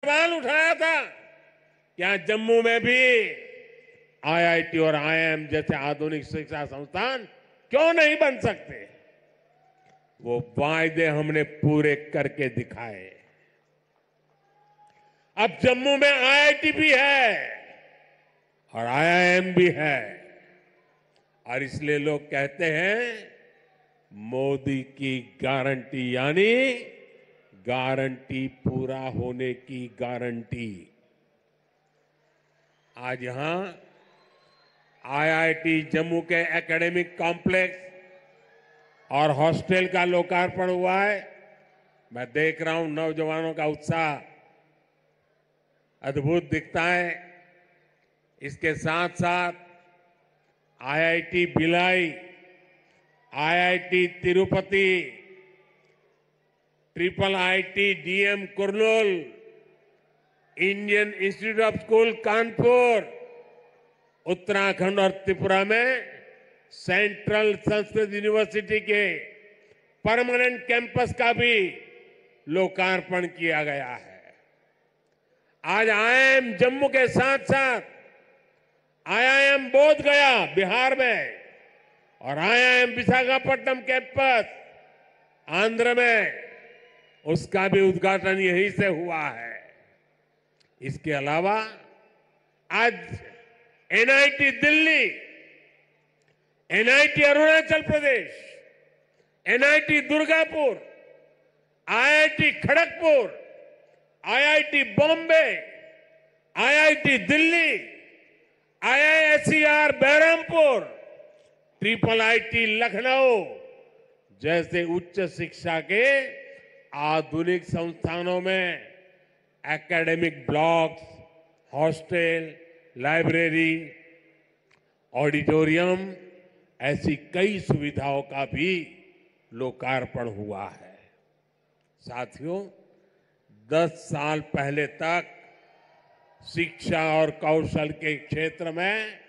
सवाल उठाया था, क्या जम्मू में भी आईआईटी और आईआईएम जैसे आधुनिक शिक्षा संस्थान क्यों नहीं बन सकते? वो वायदे हमने पूरे करके दिखाए। अब जम्मू में आईआईटी भी है और आईआईएम भी है, और इसलिए लोग कहते हैं मोदी की गारंटी, यानी गारंटी पूरा होने की गारंटी। आज यहां आईआईटी जम्मू के एकेडमिक कॉम्प्लेक्स और हॉस्टल का लोकार्पण हुआ है। मैं देख रहा हूं नौजवानों का उत्साह अद्भुत दिखता है। इसके साथ साथ IIT Bhilai, IIT Tirupati, triple IT DM Kurnool, Indian institute of school Kanpur, Uttarakhand और त्रिपुरा में सेंट्रल संस्कृत यूनिवर्सिटी के परमानेंट कैंपस का भी लोकार्पण किया गया है। आज आईआईएम जम्मू के साथ साथ आईआईएम बोध गया बिहार में और आईआईएम विशाखापट्टनम कैंपस आंध्र में, उसका भी उद्घाटन यहीं से हुआ है। इसके अलावा आज NIT Delhi, NIT Arunachal Pradesh, NIT Durgapur, IIT Kharagpur, IIT Bombay, IIT Delhi, IISER Berhampur, triple IT Lucknow जैसे उच्च शिक्षा के आधुनिक संस्थानों में academic blocks, hostel, library, auditorium, ऐसी कई सुविधाओं का भी लोकार्पण हुआ है। साथियों, 10 साल पहले तक शिक्षा और कौशल के क्षेत्र में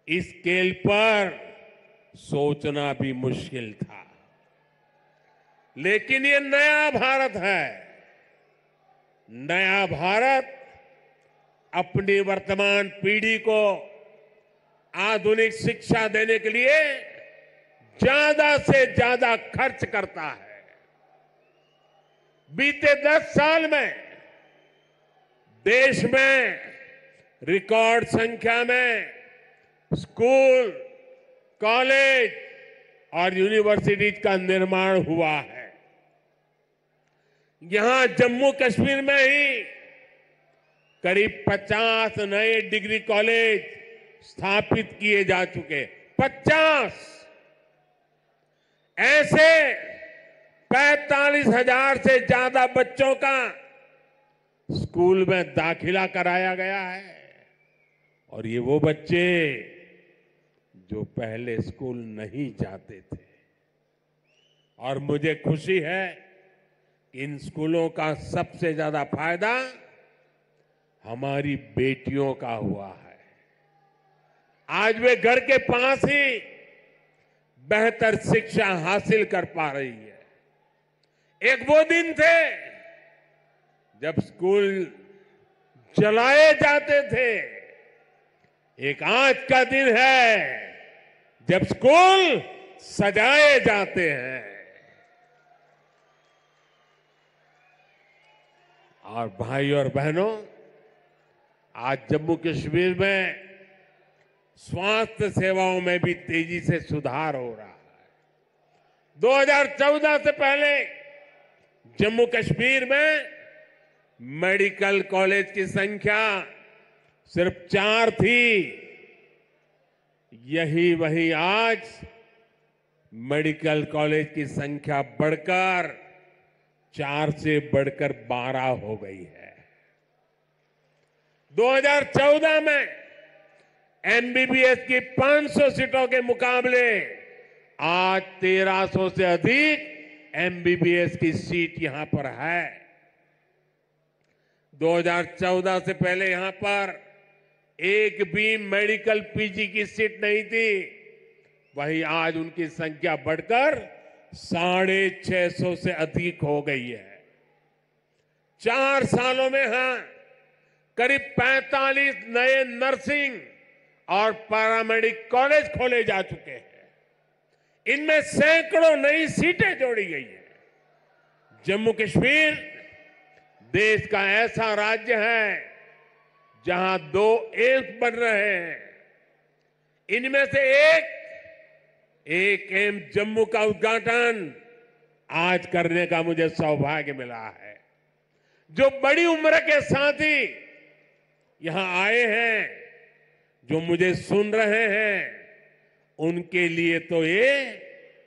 इस स्केल पर सोचना भी मुश्किल था, लेकिन ये नया भारत है। नया भारत अपनी वर्तमान पीढ़ी को आधुनिक शिक्षा देने के लिए ज्यादा से ज्यादा खर्च करता है। बीते 10 साल में देश में रिकॉर्ड संख्या में स्कूल, कॉलेज और यूनिवर्सिटीज का निर्माण हुआ है। यहां जम्मू कश्मीर में ही करीब 50 नए डिग्री कॉलेज स्थापित किए जा चुके। 50 ऐसे 45,000 से ज्यादा बच्चों का स्कूल में दाखिला कराया गया है, और ये वो बच्चे जो पहले स्कूल नहीं जाते थे। और मुझे खुशी है कि इन स्कूलों का सबसे ज्यादा फायदा हमारी बेटियों का हुआ है। आज वे घर के पास ही बेहतर शिक्षा हासिल कर पा रही है। एक वो दिन थे जब स्कूल जलाए जाते थे, एक आज का दिन है जब स्कूल सजाए जाते हैं। और भाई और बहनों, आज जम्मू कश्मीर में स्वास्थ्य सेवाओं में भी तेजी से सुधार हो रहा है। 2014 से पहले जम्मू कश्मीर में मेडिकल कॉलेज की संख्या सिर्फ 4 थी। यही वही आज मेडिकल कॉलेज की संख्या बढ़कर 4 से बढ़कर 12 हो गई है। 2014 में एमबीबीएस की 500 सीटों के मुकाबले आज 1300 से अधिक एमबीबीएस की सीट यहां पर है। 2014 से पहले यहां पर एक भी मेडिकल पीजी की सीट नहीं थी, वही आज उनकी संख्या बढ़कर 650 से अधिक हो गई है। 4 सालों में यहां करीब 45 नए नर्सिंग और पैरामेडिक कॉलेज खोले जा चुके हैं। इनमें सैकड़ों नई सीटें जोड़ी गई हैं। जम्मू कश्मीर देश का ऐसा राज्य है जहां 2 एम्स बन रहे हैं। इनमें से एक एम्स जम्मू का उद्घाटन आज करने का मुझे सौभाग्य मिला है। जो बड़ी उम्र के साथी यहां आए हैं, जो मुझे सुन रहे हैं, उनके लिए तो ये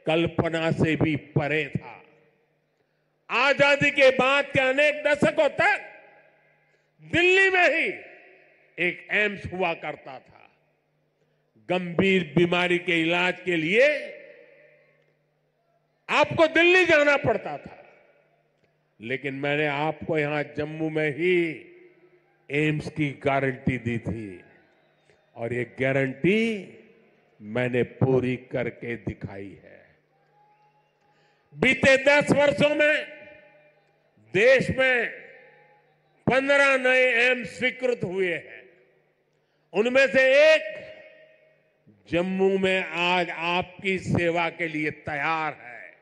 कल्पना से भी परे था। आजादी के बाद के अनेक दशकों तक दिल्ली में ही एक एम्स हुआ करता था। गंभीर बीमारी के इलाज के लिए आपको दिल्ली जाना पड़ता था, लेकिन मैंने आपको यहां जम्मू में ही एम्स की गारंटी दी थी और ये गारंटी मैंने पूरी करके दिखाई है। बीते 10 वर्षों में देश में 15 नए एम्स स्वीकृत हुए हैं। उनमें से एक जम्मू में आज आपकी सेवा के लिए तैयार है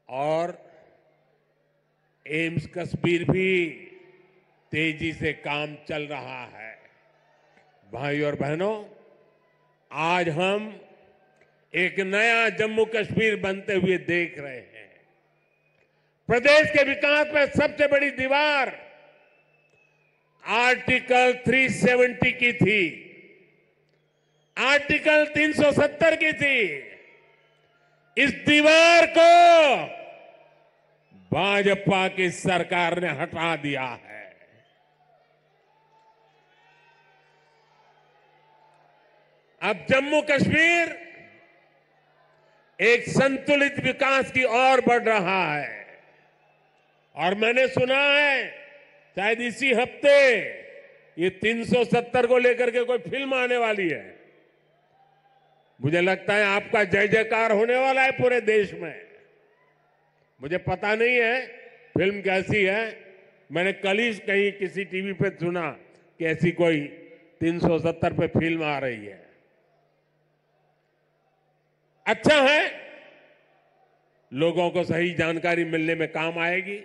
और एम्स कश्मीर भी तेजी से काम चल रहा है। भाइयों और बहनों, आज हम एक नया जम्मू कश्मीर बनते हुए देख रहे हैं। प्रदेश के विकास में सबसे बड़ी दीवार आर्टिकल 370 की थी, आर्टिकल 370 की थी। इस दीवार को भाजपा की सरकार ने हटा दिया है। अब जम्मू कश्मीर एक संतुलित विकास की ओर बढ़ रहा है और मैंने सुना है शायद इसी हफ्ते ये 370 को लेकर के कोई फिल्म आने वाली है। मुझे लगता है आपका जय जयकार होने वाला है पूरे देश में। मुझे पता नहीं है फिल्म कैसी है। मैंने कल ही कहीं किसी टीवी पे सुना कि ऐसी कोई 370 पे फिल्म आ रही है। अच्छा है, लोगों को सही जानकारी मिलने में काम आएगी।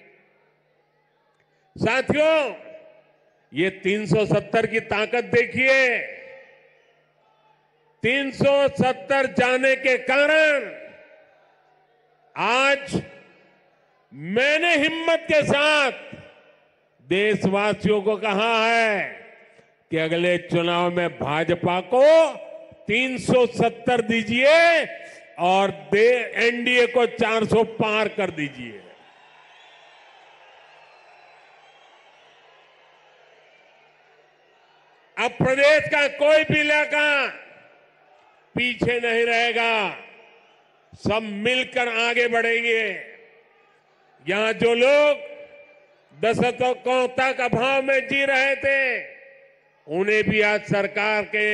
साथियों, ये 370 की ताकत देखिए। 370 जाने के कारण आज मैंने हिम्मत के साथ देशवासियों को कहा है कि अगले चुनाव में भाजपा को 370 दीजिए और एनडीए को 400 पार कर दीजिए। अब प्रदेश का कोई भी इलाका पीछे नहीं रहेगा। सब मिलकर आगे बढ़ेंगे। यहां जो लोग दशकों तक अभाव में जी रहे थे, उन्हें भी आज सरकार के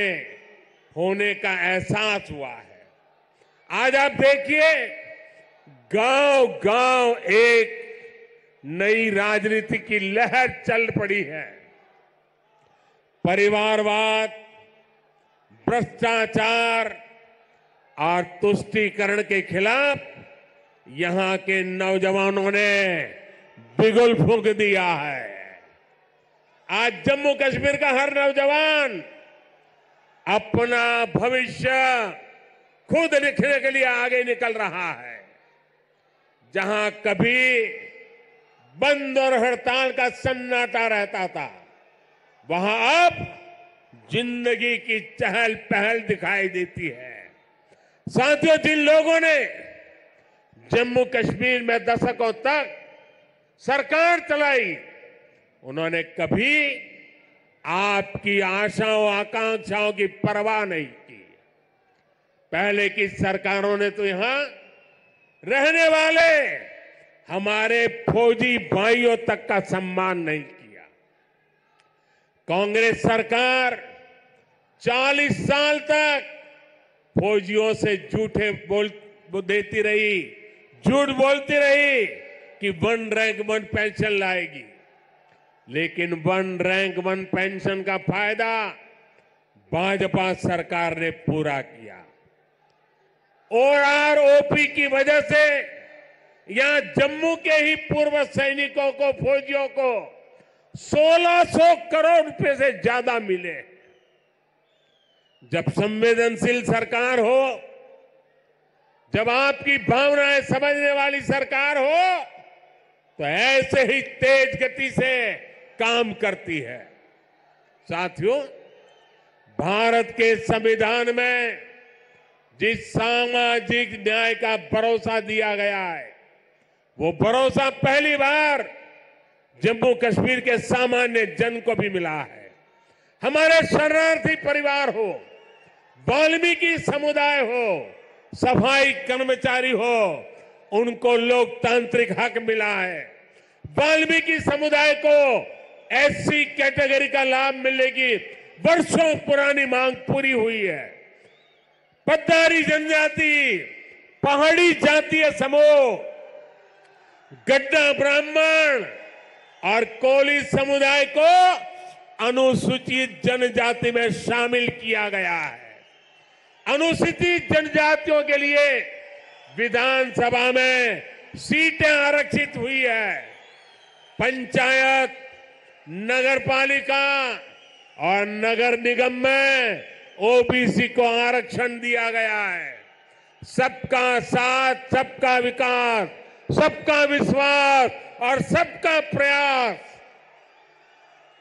होने का एहसास हुआ है। आज आप देखिए, गांव गांव एक नई राजनीति की लहर चल पड़ी है। परिवारवाद, भ्रष्टाचार और तुष्टीकरण के खिलाफ यहां के नौजवानों ने बिगुल फूंक दिया है। आज जम्मू कश्मीर का हर नौजवान अपना भविष्य खुद लिखने के लिए आगे निकल रहा है। जहां कभी बंद और हड़ताल का सन्नाटा रहता था, वहां अब जिंदगी की चहल पहल दिखाई देती है। साथियों, जिन लोगों ने जम्मू कश्मीर में दशकों तक सरकार चलाई, उन्होंने कभी आपकी आशाओं आकांक्षाओं की परवाह नहीं की। पहले की सरकारों ने तो यहां रहने वाले हमारे फौजी भाइयों तक का सम्मान नहीं किया। कांग्रेस सरकार 40 साल तक फौजियों से झूठ बोलती रही, कि वन रैंक वन पेंशन लाएगी, लेकिन वन रैंक वन पेंशन का फायदा भाजपा सरकार ने पूरा किया। ओआरओपी की वजह से यहां जम्मू के ही पूर्व सैनिकों को, फौजियों को 1600 करोड़ रुपए से ज्यादा मिले। जब संवेदनशील सरकार हो, जब आपकी भावनाएं समझने वाली सरकार हो, तो ऐसे ही तेज गति से काम करती है। साथियों, भारत के संविधान में जिस सामाजिक न्याय का भरोसा दिया गया है, वो भरोसा पहली बार जम्मू कश्मीर के सामान्य जन को भी मिला है। हमारे शरणार्थी परिवार हो, वाल्मीकि समुदाय हो, सफाई कर्मचारी हो, उनको लोकतांत्रिक हक मिला है। वाल्मीकि समुदाय को एससी कैटेगरी का लाभ मिलने की वर्षों पुरानी मांग पूरी हुई है। पद्दारी जनजाति, पहाड़ी जातीय समूह, गड्ढा ब्राह्मण और कोली समुदाय को अनुसूचित जनजाति में शामिल किया गया है। अनुसूचित जनजातियों के लिए विधानसभा में सीटें आरक्षित हुई है। पंचायत, नगरपालिका और नगर निगम में ओबीसी को आरक्षण दिया गया है। सबका साथ, सबका विकास, सबका विश्वास और सबका प्रयास,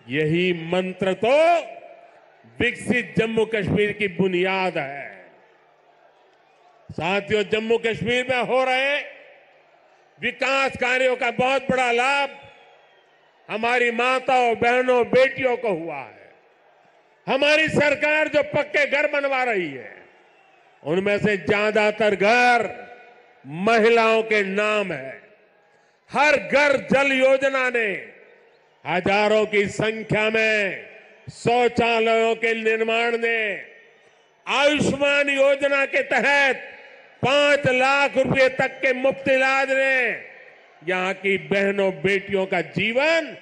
यही मंत्र तो विकसित जम्मू कश्मीर की बुनियाद है। साथियों, जम्मू कश्मीर में हो रहे विकास कार्यों का बहुत बड़ा लाभ हमारी माताओं, बहनों, बेटियों को हुआ है। हमारी सरकार जो पक्के घर बनवा रही है, उनमें से ज्यादातर घर महिलाओं के नाम है। हर घर जल योजना ने हजारों की संख्या में शौचालयों के निर्माण ने, आयुष्मान योजना के तहत 5 लाख रुपए तक के मुफ्त इलाज ने यहां की बहनों, बेटियों का जीवन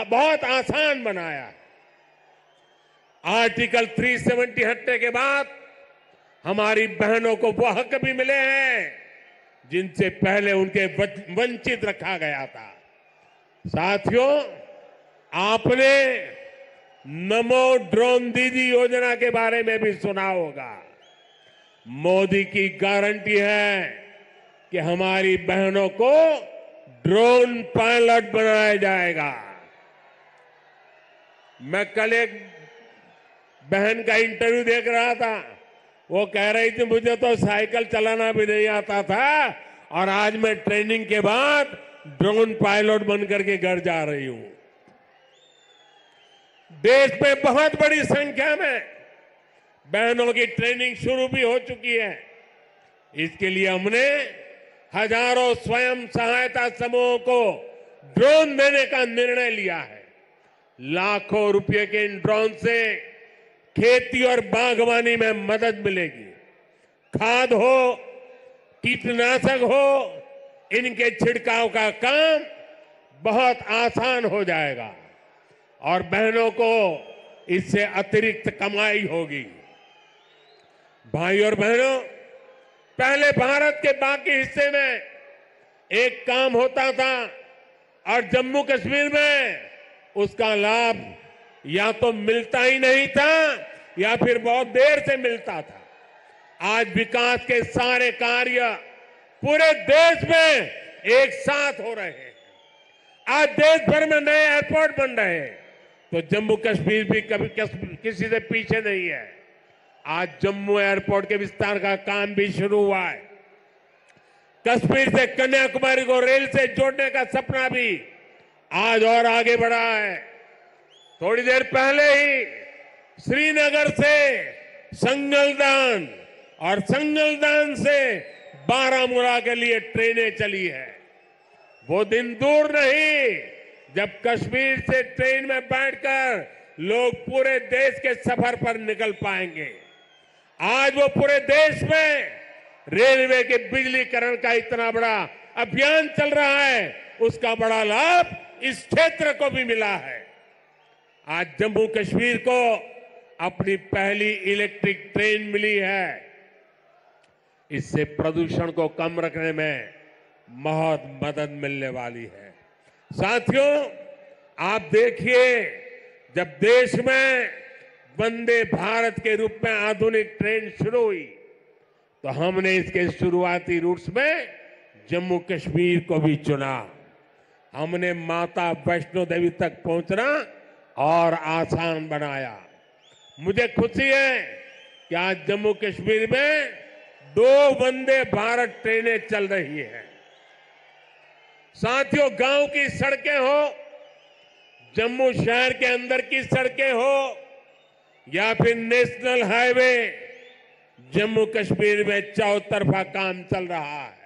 बहुत आसान बनाया। आर्टिकल 370 हटने के बाद हमारी बहनों को वो हक भी मिले हैं जिनसे पहले उनके वंचित रखा गया था। साथियों, आपने नमो ड्रोन दीदी योजना के बारे में भी सुना होगा। मोदी की गारंटी है कि हमारी बहनों को ड्रोन पायलट बनाया जाएगा। मैं कल एक बहन का इंटरव्यू देख रहा था, वो कह रही थी मुझे तो साइकिल चलाना भी नहीं आता था और आज मैं ट्रेनिंग के बाद ड्रोन पायलट बनकर के घर जा रही हूं। देश में बहुत बड़ी संख्या में बहनों की ट्रेनिंग शुरू भी हो चुकी है। इसके लिए हमने हजारों स्वयं सहायता समूहों को ड्रोन देने का निर्णय लिया है। लाखों रुपए के इन ड्रोन से खेती और बागवानी में मदद मिलेगी। खाद हो, कीटनाशक हो, इनके छिड़काव का काम बहुत आसान हो जाएगा और बहनों को इससे अतिरिक्त कमाई होगी। भाई और बहनों, पहले भारत के बाकी हिस्से में एक काम होता था और जम्मू कश्मीर में उसका लाभ या तो मिलता ही नहीं था या फिर बहुत देर से मिलता था। आज विकास के सारे कार्य पूरे देश में एक साथ हो रहे हैं। आज देश भर में नए एयरपोर्ट बन रहे हैं, तो जम्मू कश्मीर भी कभी किसी से पीछे नहीं है। आज जम्मू एयरपोर्ट के विस्तार का काम भी शुरू हुआ है। कश्मीर से कन्याकुमारी को रेल से जोड़ने का सपना भी आज और आगे बढ़ा है। थोड़ी देर पहले ही श्रीनगर से संगलदान और संगलदान से बारामूला के लिए ट्रेनें चली है। वो दिन दूर नहीं जब कश्मीर से ट्रेन में बैठकर लोग पूरे देश के सफर पर निकल पाएंगे। आज वो पूरे देश में रेलवे के बिजलीकरण का इतना बड़ा अभियान चल रहा है, उसका बड़ा लाभ इस क्षेत्र को भी मिला है। आज जम्मू कश्मीर को अपनी पहली इलेक्ट्रिक ट्रेन मिली है। इससे प्रदूषण को कम रखने में बहुत मदद मिलने वाली है। साथियों, आप देखिए, जब देश में वंदे भारत के रूप में आधुनिक ट्रेन शुरू हुई तो हमने इसके शुरुआती रूट्स में जम्मू कश्मीर को भी चुना। हमने माता वैष्णो देवी तक पहुंचना और आसान बनाया। मुझे खुशी है कि आज जम्मू कश्मीर में 2 वंदे भारत ट्रेनें चल रही हैं। साथियों, गांव की सड़कें हो, जम्मू शहर के अंदर की सड़कें हो या फिर नेशनल हाईवे, जम्मू कश्मीर में चौतरफा काम चल रहा है।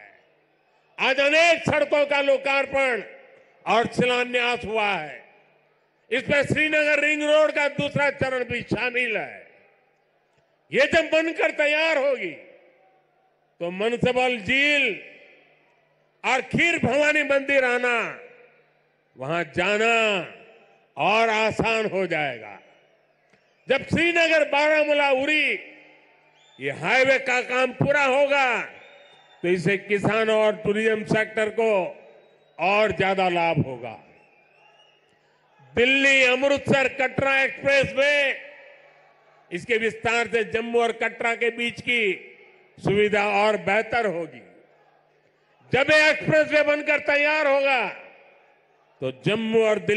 आज अनेक सड़कों का लोकार्पण और शिलान्यास हुआ है। इसमें श्रीनगर रिंग रोड का दूसरा चरण भी शामिल है। ये जब बनकर तैयार होगी तो मनसबल झील और खीर भवानी मंदिर आना, वहां जाना और आसान हो जाएगा। जब श्रीनगर बारामूला उरी ये हाईवे का काम पूरा होगा तो इससे किसानों और टूरिज्म सेक्टर को और ज्यादा लाभ होगा। दिल्ली अमृतसर कटरा एक्सप्रेस वे, इसके विस्तार से जम्मू और कटरा के बीच की सुविधा और बेहतर होगी। जब ये एक्सप्रेस वे बनकर तैयार होगा तो जम्मू और दिल्ली